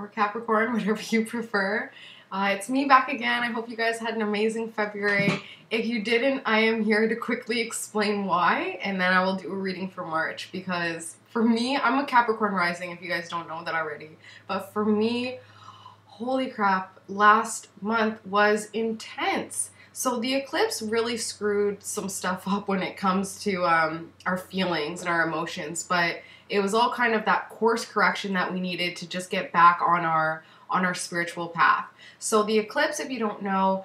or Capricorn, whatever you prefer. It's me back again. I hope you guys had an amazing February. If you didn't, I am here to quickly explain why, and then I will do a reading for March, because for me, I'm a Capricorn rising, if you guys don't know that already. But for me, holy crap, last month was intense. So the eclipse really screwed some stuff up when it comes to our feelings and our emotions, but it was all kind of that course correction that we needed to just get back on our spiritual path. So the eclipse, if you don't know,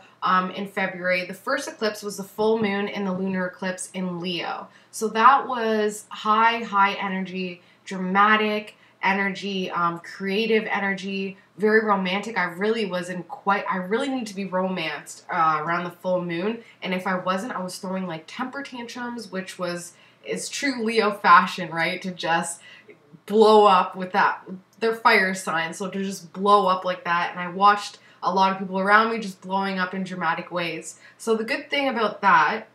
in February, the first eclipse was the full moon and the lunar eclipse in Leo. So that was high energy, dramatic energy, creative energy, very romantic. I really need to be romanced around the full moon. And if I wasn't, I was throwing like temper tantrums, which is true Leo fashion, right? To just blow up with that. They're fire signs, so to just blow up like that. And I watched a lot of people around me just blowing up in dramatic ways. So the good thing about that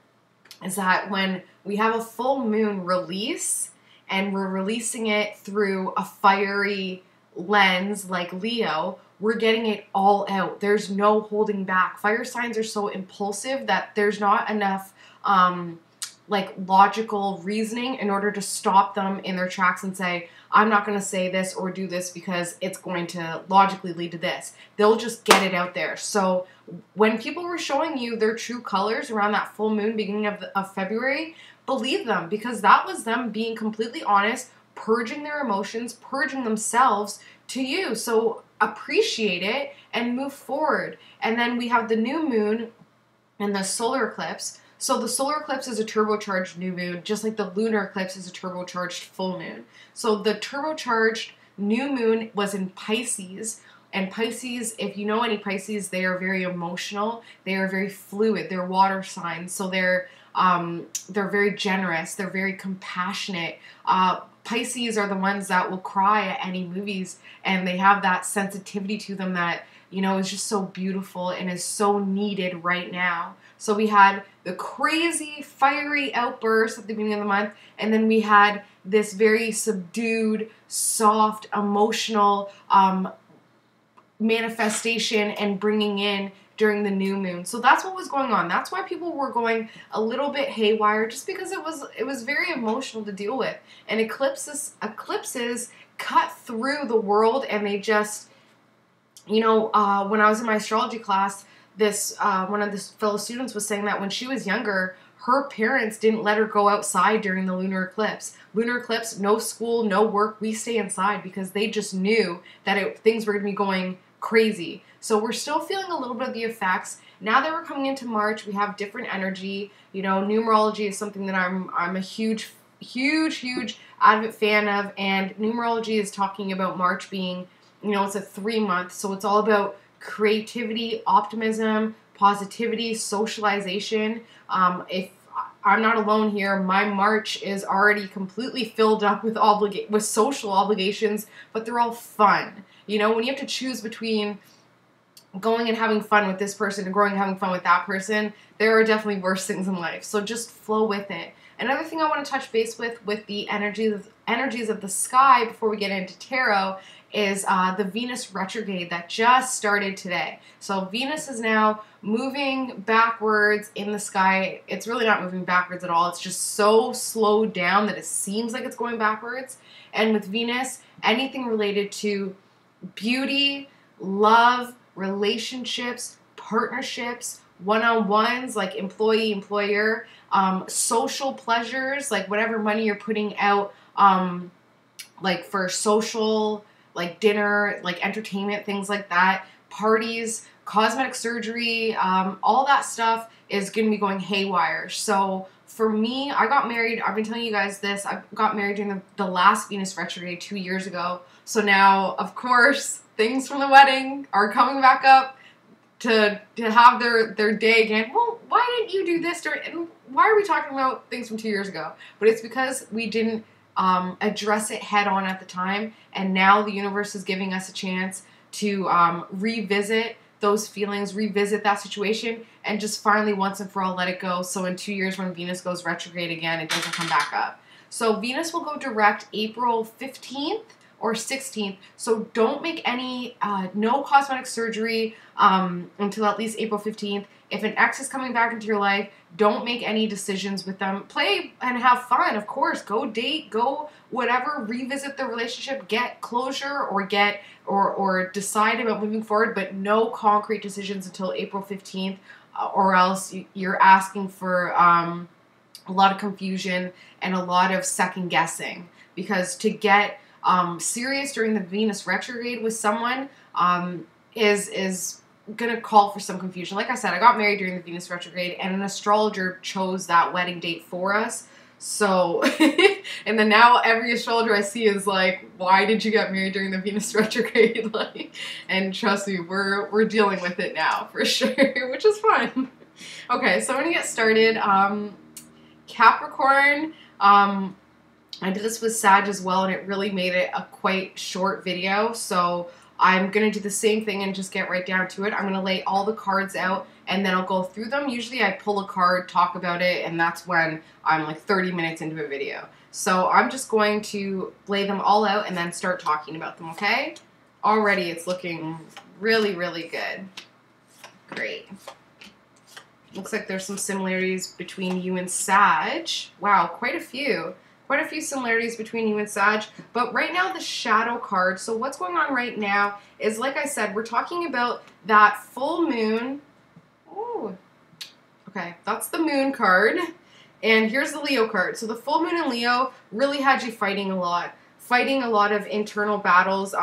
is that when we have a full moon release, and we're releasing it through a fiery lens like Leo, we're getting it all out. There's no holding back. Fire signs are so impulsive that there's not enough like logical reasoning in order to stop them in their tracks and say, I'm not going to say this or do this because it's going to logically lead to this. They'll just get it out there. So when people were showing you their true colors around that full moon beginning of February, believe them, because that was them being completely honest, purging their emotions, purging themselves to you. So appreciate it and move forward. And then we have the new moon and the solar eclipse. So the solar eclipse is a turbocharged new moon, just like the lunar eclipse is a turbocharged full moon. So the turbocharged new moon was in Pisces. And Pisces, if you know any Pisces, they are very emotional. They are very fluid. They're water signs. So they're very generous. They're very compassionate. Pisces are the ones that will cry at any movies, and they have that sensitivity to them that, you know, is just so beautiful and is so needed right now. So we had the crazy, fiery outburst at the beginning of the month, and then we had this very subdued, soft, emotional manifestation and bringing in during the new moon. So that's what was going on. That's why people were going a little bit haywire, just because it was very emotional to deal with. And eclipses cut through the world, and they just, you know, when I was in my astrology class, one of the fellow students was saying that when she was younger, her parents didn't let her go outside during the lunar eclipse. Lunar eclipse, no school, no work, we stay inside, because they just knew that things were going to be going crazy. So we're still feeling a little bit of the effects. Now that we're coming into March, we have different energy. You know, numerology is something that I'm a huge avid fan of, and numerology is talking about March being, you know, it's a 3-month, so it's all about creativity, optimism, positivity, socialization. If I'm not alone here, my March is already completely filled up with social obligations, but they're all fun. You know, when you have to choose between going and having fun with this person and going and having fun with that person, there are definitely worse things in life. So just flow with it. Another thing I want to touch base with the energies of the sky before we get into tarot is the Venus retrograde that just started today. So Venus is now moving backwards in the sky. It's really not moving backwards at all. It's just so slowed down that it seems like it's going backwards. And with Venus, anything related to beauty, love, relationships, partnerships, one-on-ones like employee-employer, social pleasures, like whatever money you're putting out, like for social, like dinner, like entertainment, things like that, parties, cosmetic surgery, all that stuff is going to be going haywire. So for me, I got married, I've been telling you guys this, I got married during the last Venus retrograde 2 years ago. So now, of course, things from the wedding are coming back up to have their day again. Well, why didn't you do this and why are we talking about things from 2 years ago? But it's because we didn't address it head on at the time, and now the universe is giving us a chance to revisit those feelings, revisit that situation, and just finally once and for all let it go. So in 2 years when Venus goes retrograde again, it doesn't come back up. So Venus will go direct April 15th or 16th. So don't make any, no cosmetic surgery until at least April 15th. If an ex is coming back into your life, don't make any decisions with them. Play and have fun, of course. Go date, go whatever, revisit the relationship, get closure or get or decide about moving forward, but no concrete decisions until April 15th, or else you're asking for a lot of confusion and a lot of second guessing. Because to get serious during the Venus retrograde with someone is gonna call for some confusion. Like I said, I got married during the Venus retrograde, and an astrologer chose that wedding date for us. So, and then now every astrologer I see is like, why did you get married during the Venus retrograde? Like, and trust me, we're dealing with it now for sure, which is fun. Okay, so I'm gonna get started. Capricorn, I did this with Sag as well, and it really made it a quite short video, so I'm going to do the same thing and just get right down to it. I'm going to lay all the cards out, and then I'll go through them. Usually I pull a card, talk about it, and that's when I'm like 30 minutes into a video. So I'm just going to lay them all out and then start talking about them, okay? Already it's looking really, really good. Great. Looks like there's some similarities between you and Sag. Wow, quite a few. Quite a few similarities between you and Sag, but right now the shadow card. So what's going on right now is, like I said, we're talking about that full moon. Oh, okay, that's the moon card, and here's the Leo card. So the full moon in Leo really had you fighting a lot of internal battles,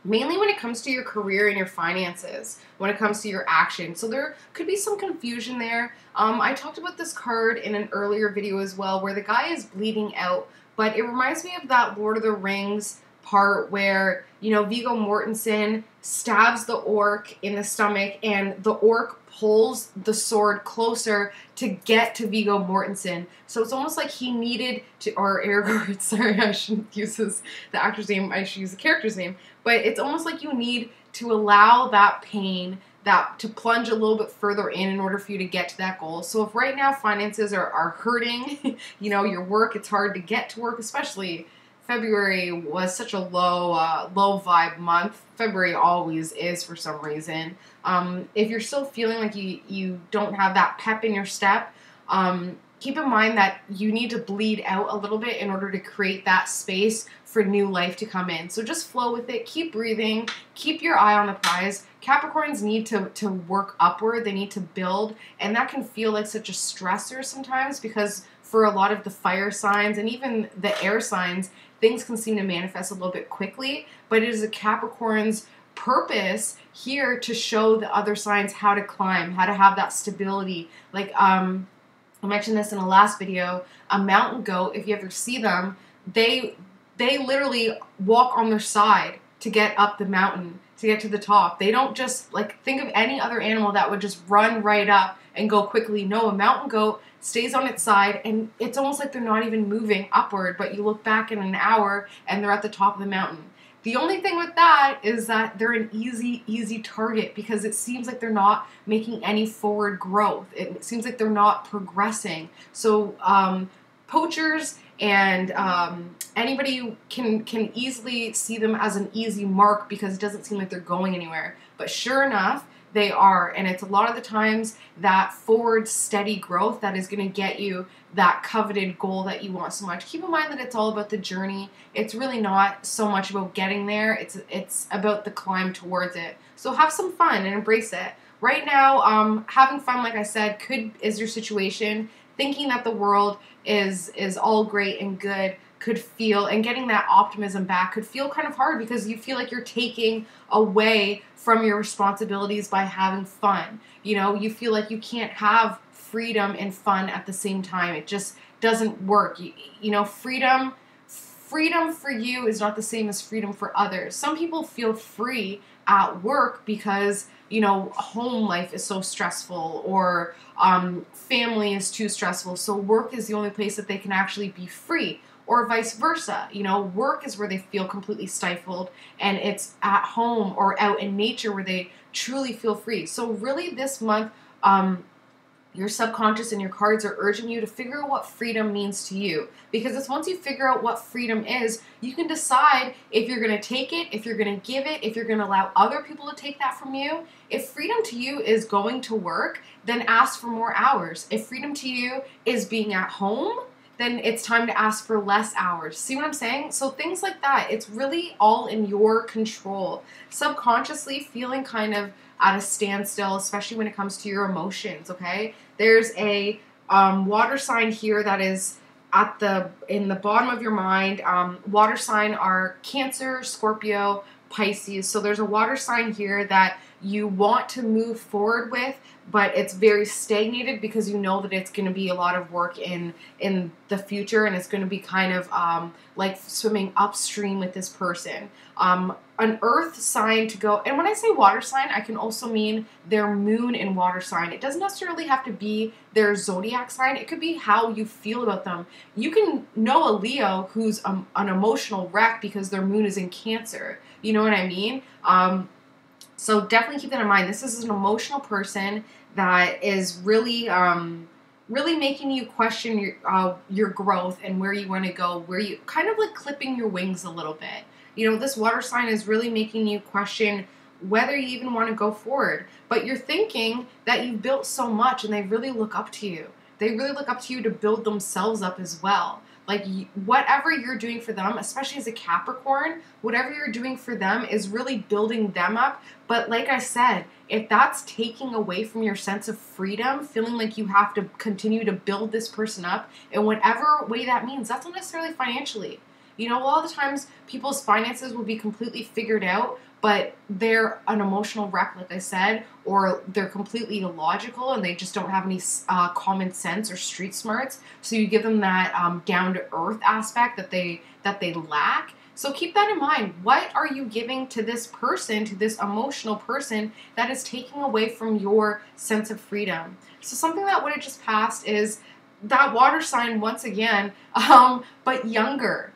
mainly when it comes to your career and your finances, when it comes to your action. So there could be some confusion there. I talked about this card in an earlier video as well, where the guy is bleeding out, but it reminds me of that Lord of the Rings part where, you know, Viggo Mortensen stabs the orc in the stomach, and the orc pulls the sword closer to get to Viggo Mortensen. So it's almost like he needed to, or Aragorn, sorry, I shouldn't use the actor's name, I should use the character's name, but it's almost like you need to allow that pain, that to plunge a little bit further in order for you to get to that goal. So if right now finances are hurting, you know, your work, it's hard to get to work, especially February was such a low vibe month. February always is for some reason. If you're still feeling like you don't have that pep in your step, keep in mind that you need to bleed out a little bit in order to create that space for new life to come in. So just flow with it, keep breathing, keep your eye on the prize. Capricorns need to work upward, they need to build, and that can feel like such a stressor sometimes, because for a lot of the fire signs and even the air signs, things can seem to manifest a little bit quickly, but it is a Capricorn's purpose here to show the other signs how to climb, how to have that stability. Like, I mentioned this in a last video, a mountain goat, if you ever see them, they literally walk on their side to get up the mountain, to get to the top. They don't just, like, think of any other animal that would just run right up and go quickly. No, a mountain goat stays on its side, and it's almost like they're not even moving upward, but you look back in an hour and they're at the top of the mountain. The only thing with that is that they're an easy target, because it seems like they're not making any forward growth. It seems like they're not progressing. So poachers and anybody can easily see them as an easy mark, because it doesn't seem like they're going anywhere. But sure enough, they are, and it's a lot of the times that forward steady growth that is going to get you that coveted goal that you want so much. Keep in mind that it's all about the journey. It's really not so much about getting there. It's about the climb towards it. So have some fun and embrace it. Right now, having fun, like I said, is your situation. Thinking that the world is all great and good could feel, and getting that optimism back could feel kind of hard, because you feel like you're taking away from your responsibilities by having fun. You know, you feel like you can't have freedom and fun at the same time. It just doesn't work. You know, freedom for you is not the same as freedom for others. Some people feel free at work because, you know, home life is so stressful, or family is too stressful, so work is the only place that they can actually be free. Or vice versa, you know, work is where they feel completely stifled, and it's at home or out in nature where they truly feel free. So really this month, Your subconscious and your cards are urging you to figure out what freedom means to you. Because it's once you figure out what freedom is, you can decide if you're going to take it, if you're going to give it, if you're going to allow other people to take that from you. If freedom to you is going to work, then ask for more hours. If freedom to you is being at home, then it's time to ask for less hours. See what I'm saying? So things like that, it's really all in your control. Subconsciously feeling kind of at a standstill, especially when it comes to your emotions, okay? There's a water sign here that is in the bottom of your mind. Water sign are Cancer, Scorpio, Pisces. So there's a water sign here that you want to move forward with, but it's very stagnated because you know that it's going to be a lot of work in the future, and it's going to be kind of like swimming upstream with this person. An earth sign to go, and when I say water sign, I can also mean their moon in water sign. It doesn't necessarily have to be their zodiac sign. It could be how you feel about them. You can know a Leo who's an emotional wreck because their moon is in Cancer. You know what I mean? So definitely keep that in mind. This is an emotional person that is really, really making you question your growth and where you want to go, where you kind of like clipping your wings a little bit. You know, this water sign is really making you question whether you even want to go forward. But you're thinking that you've built so much and they really look up to you. They really look up to you to build themselves up as well. Like whatever you're doing for them, especially as a Capricorn, whatever you're doing for them is really building them up. But like I said, if that's taking away from your sense of freedom, feeling like you have to continue to build this person up in whatever way that means, that's not necessarily financially. You know, a lot of the times people's finances will be completely figured out, but they're an emotional wreck, like I said, or they're completely illogical and they just don't have any common sense or street smarts. So you give them that down-to-earth aspect that they lack. So keep that in mind. What are you giving to this person, to this emotional person that is taking away from your sense of freedom? So something that would have just passed is that water sign once again, but younger.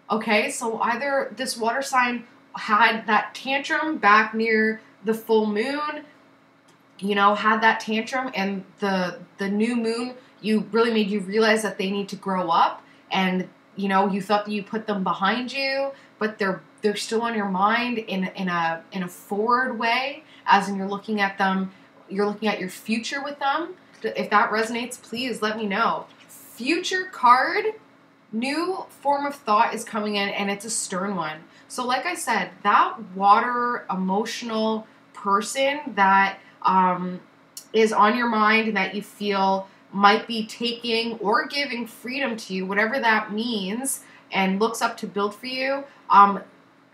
Okay, so either this water sign had that tantrum back near the full moon, you know, had that tantrum, and the new moon really made you realize that they need to grow up, and you know, you thought that you put them behind you, but they're still on your mind in a forward way, as in you're looking at them, you're looking at your future with them. If that resonates, please let me know. Future card. New form of thought is coming in, and it's a stern one. So like I said, that water emotional person that is on your mind and that you feel might be taking or giving freedom to you, whatever that means, and looks up to build for you,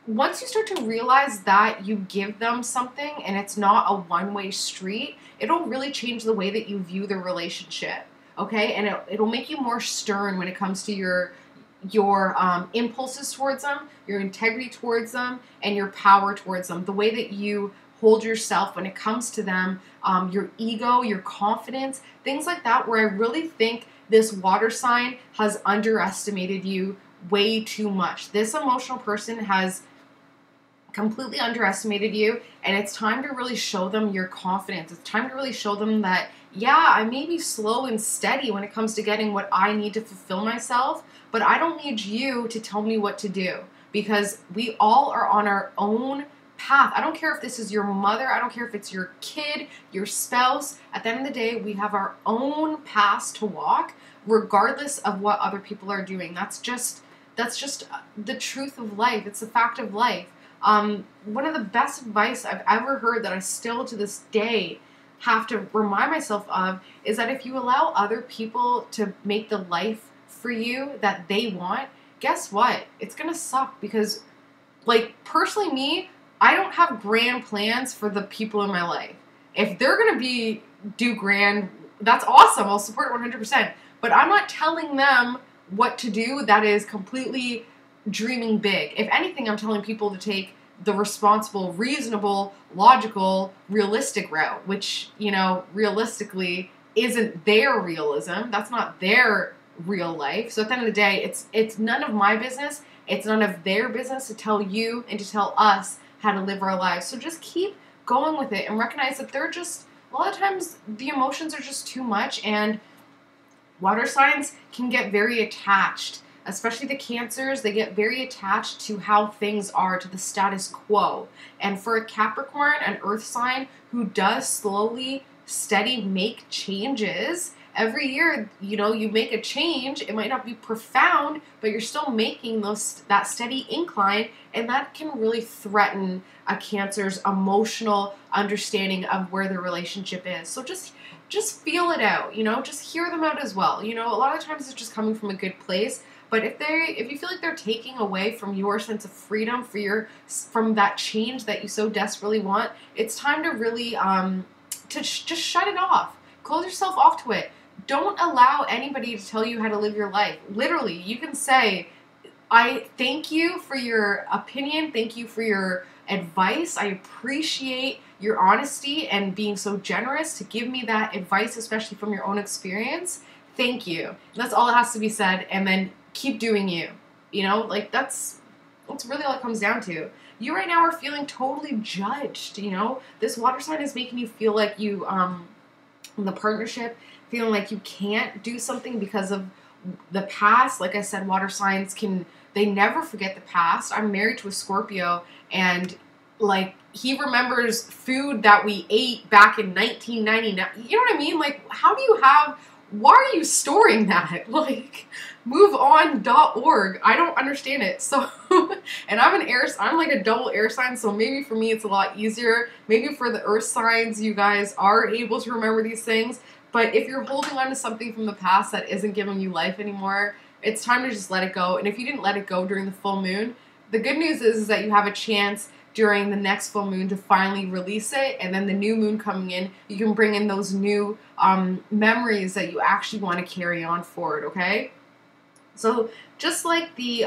once you start to realize that you give them something and it's not a one-way street, it'll really change the way that you view the relationship. Okay, and it'll make you more stern when it comes to your impulses towards them, your integrity towards them, and your power towards them. The way that you hold yourself when it comes to them, your ego, your confidence, things like that, where I really think this water sign has underestimated you way too much. This emotional person has completely underestimated you, and it's time to really show them your confidence. It's time to really show them that, yeah, I may be slow and steady when it comes to getting what I need to fulfill myself, but I don't need you to tell me what to do, because we all are on our own path. I don't care if this is your mother, I don't care if it's your kid, your spouse. At the end of the day, we have our own paths to walk, regardless of what other people are doing. That's just the truth of life. It's the fact of life. One of the best advice I've ever heard that I still to this day have to remind myself of is that if you allow other people to make the life for you that they want, guess what? It's gonna suck, because, like, personally me, I don't have grand plans for the people in my life. If they're gonna do grand, that's awesome. I'll support it 100%. But I'm not telling them what to do that is completely dreaming big. If anything, I'm telling people to take the responsible, reasonable, logical, realistic route, which, you know, realistically isn't their realism. That's not their real life. So at the end of the day, it's none of my business. It's none of their business to tell you and to tell us how to live our lives. So just keep going with it and recognize that they're just a lot of times the emotions are just too much, and water signs can get very attached, especially the Cancers. They get very attached to how things are, to the status quo. And for a Capricorn, an earth sign who does slowly, steady make changes, every year, you know, you make a change. It might not be profound, but you're still making that steady incline, and that can really threaten a Cancer's emotional understanding of where their relationship is. So just feel it out, you know, just hear them out as well. You know, a lot of times it's just coming from a good place, but if you feel like they're taking away from your sense of freedom, from that change that you so desperately want, it's time to really just shut it off. Close yourself off to it. Don't allow anybody to tell you how to live your life. Literally, you can say, I thank you for your opinion. Thank you for your advice. I appreciate your honesty and being so generous to give me that advice, especially from your own experience. Thank you. And that's all that has to be said. And then keep doing you. You know, like that's really all it comes down to. You right now are feeling totally judged. You know, this water sign is making you feel like you, in the partnership, feeling like you can't do something because of the past. Like I said, water signs they never forget the past. I'm married to a Scorpio, and like he remembers food that we ate back in 1999. You know what I mean? Like, why are you storing that? Like, moveon.org. I don't understand it. So, and I'm like a double air sign, so maybe for me it's a lot easier. Maybe for the earth signs, you guys are able to remember these things. But if you're holding on to something from the past that isn't giving you life anymore, it's time to just let it go. And if you didn't let it go during the full moon, the good news is that you have a chance during the next full moon to finally release it. And then the new moon coming in, you can bring in those new memories that you actually want to carry on forward, okay? So just like the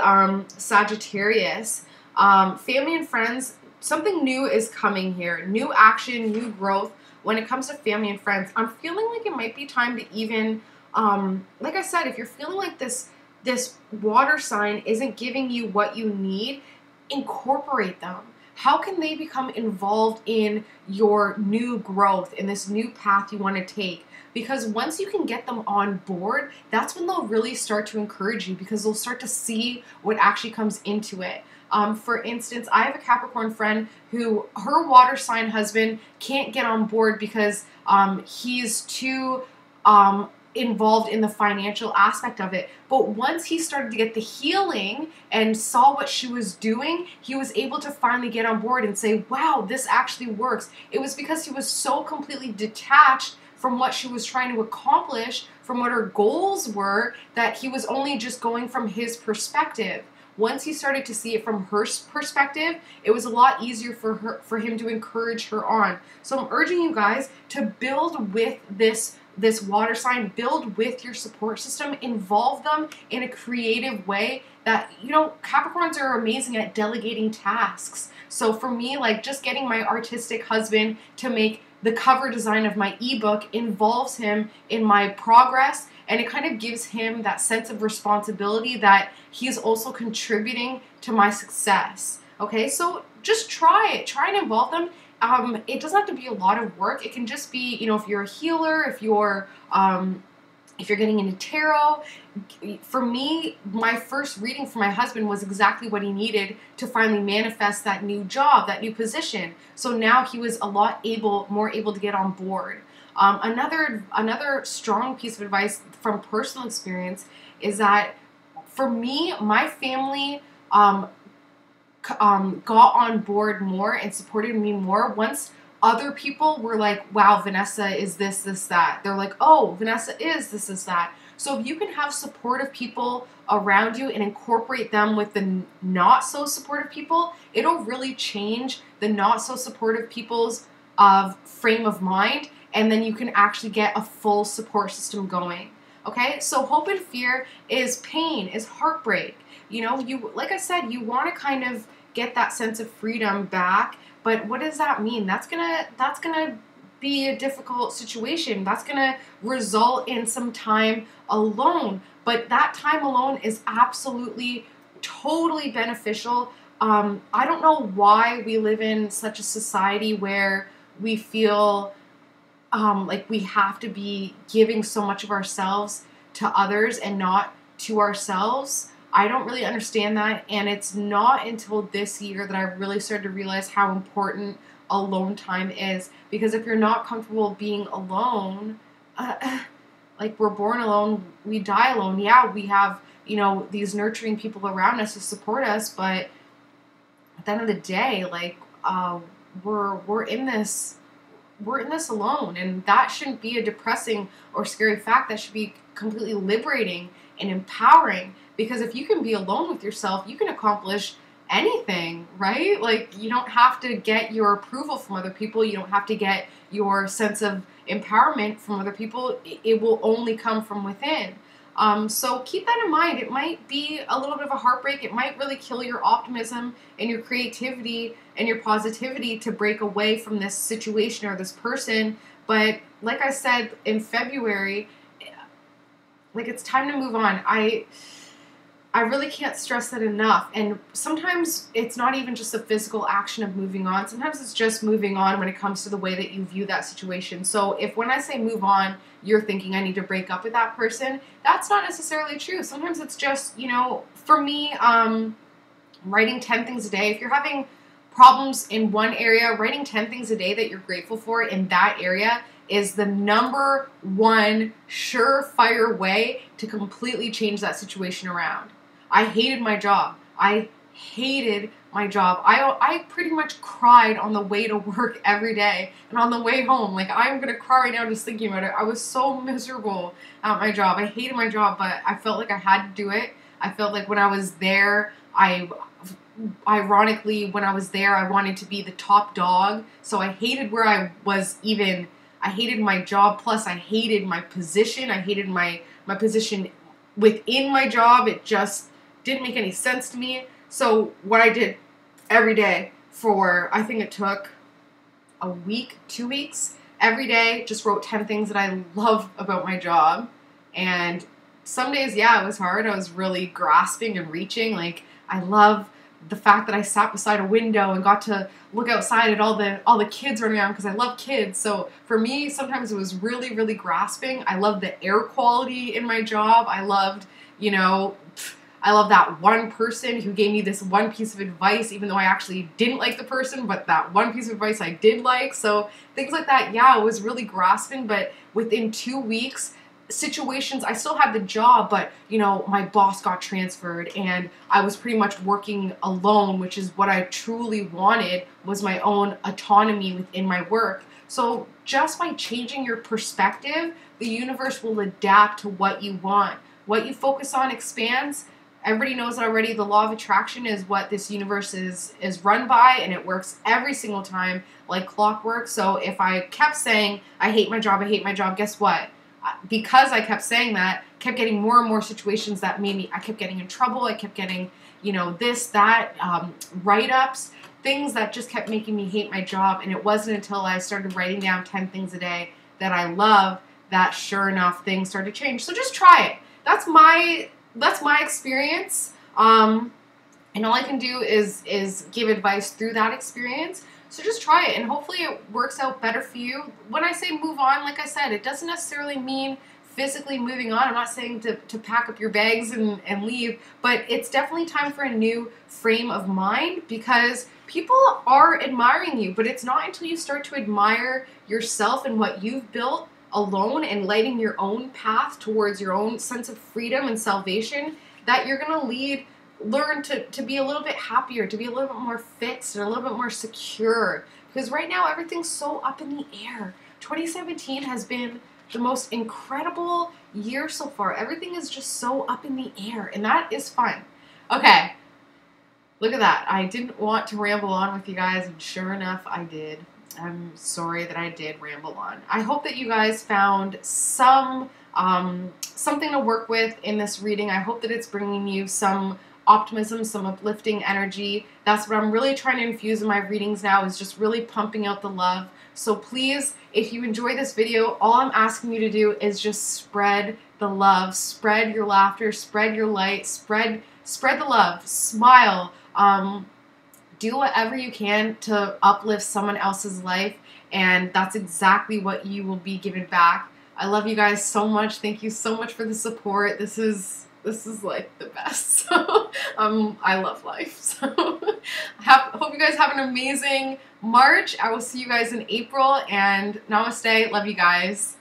Sagittarius, family and friends, something new is coming here. New action, new growth. When it comes to family and friends, I'm feeling like it might be time to even, like I said, if you're feeling like this water sign isn't giving you what you need, incorporate them. How can they become involved in your new growth, in this new path you want to take? Because once you can get them on board, that's when they'll really start to encourage you, because they'll start to see what actually comes into it. For instance, I have a Capricorn friend who her water sign husband can't get on board because he's too involved in the financial aspect of it. But once he started to get the healing and saw what she was doing, he was able to finally get on board and say, wow, this actually works. It was because he was so completely detached from what she was trying to accomplish, from what her goals were, that he was only just going from his perspective. Once he started to see it from her perspective, it was a lot easier for him to encourage her on. So I'm urging you guys to build with this water sign, build with your support system, involve them in a creative way. That, you know, Capricorns are amazing at delegating tasks. So for me, like just getting my artistic husband to make the cover design of my ebook involves him in my progress, and it kind of gives him that sense of responsibility that he's also contributing to my success. Okay, so just try it. Try and involve them. It doesn't have to be a lot of work. It can just be, you know, if you're a healer, if you're getting into tarot. For me, my first reading for my husband was exactly what he needed to finally manifest that new job, that new position. So now he was more able to get on board. Another strong piece of advice from personal experience is that for me, my family got on board more and supported me more once other people were like, wow, Vanessa is this, that. They're like, oh, Vanessa is this, that. So if you can have supportive people around you and incorporate them with the not so supportive people, it'll really change the not so supportive people's frame of mind, and then you can actually get a full support system going. Okay, so hope and fear is pain, is heartbreak. You know, like I said, you want to kind of get that sense of freedom back, but what does that mean? That's gonna be a difficult situation. That's gonna result in some time alone, but that time alone is absolutely, totally beneficial. I don't know why we live in such a society where we feel like we have to be giving so much of ourselves to others and not to ourselves. I don't really understand that, and it's not until this year that I really started to realize how important alone time is. Because if you're not comfortable being alone, like we're born alone, we die alone. Yeah, we have, you know, these nurturing people around us to support us, but at the end of the day, like we're in this alone, and that shouldn't be a depressing or scary fact. That should be completely liberating and empowering, because if you can be alone with yourself, you can accomplish anything, right? Like, you don't have to get your approval from other people. You don't have to get your sense of empowerment from other people. It will only come from within. So keep that in mind. It might be a little bit of a heartbreak. It might really kill your optimism and your creativity and your positivity to break away from this situation or this person. But like I said in February, like, it's time to move on. I really can't stress that enough. And sometimes it's not even just a physical action of moving on. Sometimes it's just moving on when it comes to the way that you view that situation. So if when I say move on, you're thinking I need to break up with that person, that's not necessarily true. Sometimes it's just, you know, for me, writing 10 things a day. If you're having problems in one area, writing 10 things a day that you're grateful for in that area is the number one surefire way to completely change that situation around. I hated my job. I pretty much cried on the way to work every day and on the way home. Like, I'm going to cry right now just thinking about it. I was so miserable at my job. I hated my job, but I felt like I had to do it. I felt like when I was there, ironically, when I was there, I wanted to be the top dog. So I hated where I was even. I hated my job, plus I hated my position. I hated my position within my job. It just didn't make any sense to me. So what I did every day for, I think it took a week, 2 weeks, every day just wrote 10 things that I love about my job. And some days, yeah, it was hard. I was really grasping and reaching. Like, I love the fact that I sat beside a window and got to look outside at all the kids running around, because I love kids. So for me, sometimes it was really, really grasping. I loved the air quality in my job. I loved, you know, I love that one person who gave me this one piece of advice, even though I actually didn't like the person, but that one piece of advice I did like. So things like that, yeah, it was really grasping. But within 2 weeks, situations, I still had the job, but, you know, my boss got transferred and I was pretty much working alone, which is what I truly wanted, was my own autonomy within my work. So just by changing your perspective, the universe will adapt to what you want. What you focus on expands. Everybody knows already, the law of attraction is what this universe is run by, and it works every single time like clockwork. So if I kept saying, I hate my job, guess what? Because I kept saying that, kept getting more and more situations that made me, I kept getting in trouble, I kept getting, you know, this, that, write-ups, things that just kept making me hate my job. And it wasn't until I started writing down 10 things a day that I love that, sure enough, things started to change. So just try it. That's my experience. And all I can do is give advice through that experience. So just try it, and hopefully it works out better for you. When I say move on, like I said, it doesn't necessarily mean physically moving on. I'm not saying to pack up your bags and leave, but it's definitely time for a new frame of mind, because people are admiring you, but it's not until you start to admire yourself and what you've built alone and lighting your own path towards your own sense of freedom and salvation that you're going to learn to be a little bit happier, to be a little bit more fixed and a little bit more secure. Because right now everything's so up in the air. 2017 has been the most incredible year so far. Everything is just so up in the air, and that is fun. Okay, look at that. I didn't want to ramble on with you guys, and sure enough, I did. I'm sorry that I did ramble on. I hope that you guys found something to work with in this reading. I hope that it's bringing you some optimism, some uplifting energy. That's what I'm really trying to infuse in my readings now, is just really pumping out the love. So please, if you enjoy this video, all I'm asking you to do is just spread the love, spread your laughter, spread your light, spread the love, smile. do whatever you can to uplift someone else's life, and that's exactly what you will be given back. I love you guys so much. Thank you so much for the support. This is like the best. So I love life. So hope you guys have an amazing March. I will see you guys in April, and namaste. Love you guys.